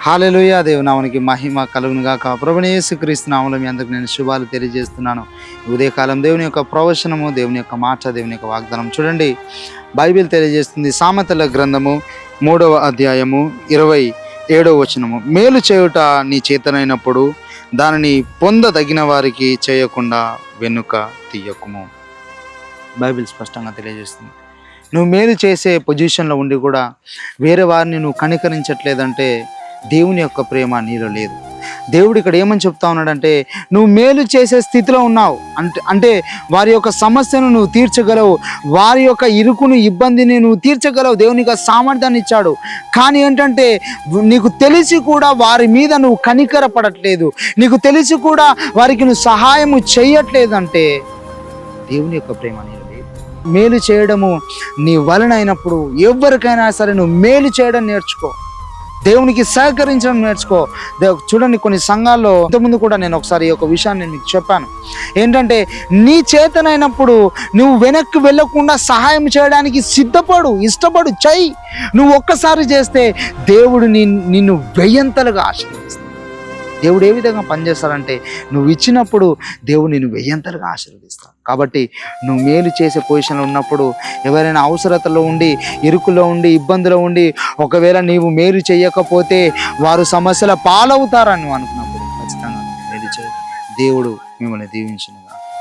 హల్లెలూయా. దేవుని నామమునకి మహిమ కలుగును గాక. ప్రభువైన యేసుక్రీస్తు నామములో మీ అందరికి నేను శుభాలు తెలియజేస్తున్నాను. ఉదయకాలం దేవుని యొక్క ప్రవచనము, దేవుని యొక్క మాట, దేవుని యొక్క వాగ్దానం చూడండి. బైబిల్ తెలియజేస్తుంది. సామెతల గ్రంథము 3వ అధ్యాయము 27వ వచనము. మేలు చేయుట నీ చేతనైనప్పుడు దానిని పొందదగిన వారికి చేయకుండా వెనుక తీయకుము. బైబిల్ స్పష్టంగా తెలియజేస్తుంది. నువ్వు మేలు చేసే పొజిషన్లో ఉండి కూడా వేరే వారిని నువ్వు కనికరించట్లేదంటే దేవుని యొక్క ప్రేమ నీలో లేదు. దేవుడు ఇక్కడ ఏమని చెప్తా ఉన్నాడంటే, నువ్వు మేలు చేసే స్థితిలో ఉన్నావు అంటే వారి యొక్క సమస్యను నువ్వు తీర్చగలవు, వారి యొక్క ఇరుకును ఇబ్బందిని నువ్వు తీర్చగలవు. దేవునికి ఆ సామర్థ్యాన్ని ఇచ్చాడు. కానీ ఏంటంటే నీకు తెలిసి కూడా వారి మీద నువ్వు కనికరపడట్లేదు, నీకు తెలిసి కూడా వారికి నువ్వు సహాయము చేయట్లేదంటే దేవుని యొక్క ప్రేమ నీలో లేదు. మేలు చేయడము నీ వలన అయినప్పుడు ఎవరికైనా సరే నువ్వు మేలు చేయడం నేర్చుకో, దేవునికి సహకరించడం నేర్చుకో. చూడండి, కొన్ని సంఘాల్లో ఇంతకుముందు కూడా నేను ఒకసారి ఒక విషయాన్ని మీకు చెప్పాను. ఏంటంటే నీ చేతనైనప్పుడు నువ్వు వెనక్కి వెళ్ళకుండా సహాయం చేయడానికి ఇష్టపడు చెయ్యి. నువ్వు ఒక్కసారి చేస్తే దేవుడు నిన్ను వెయ్యంతలుగా ఆశీర్వదిస్తాడు. దేవుడు ఏ విధంగా పనిచేస్తాడంటే నువ్వు ఇచ్చినప్పుడు దేవుడు నిన్ను వెయ్యంతలుగా ఆశీర్వదిస్తాడు. కాబట్టి నువ్వు మేలు చేసే పొజిషన్లో ఉన్నప్పుడు ఎవరైనా అవసరతలో ఉండి, ఇరుకులో ఉండి, ఇబ్బందులో ఉండి ఒకవేళ నీవు మేలు చేయకపోతే వారు సమస్యల పాలవుతారని నువ్వు అనుకున్నప్పుడు ఖచ్చితంగా మేలు చేయి. దేవుడు మిమ్మల్ని దీవించును.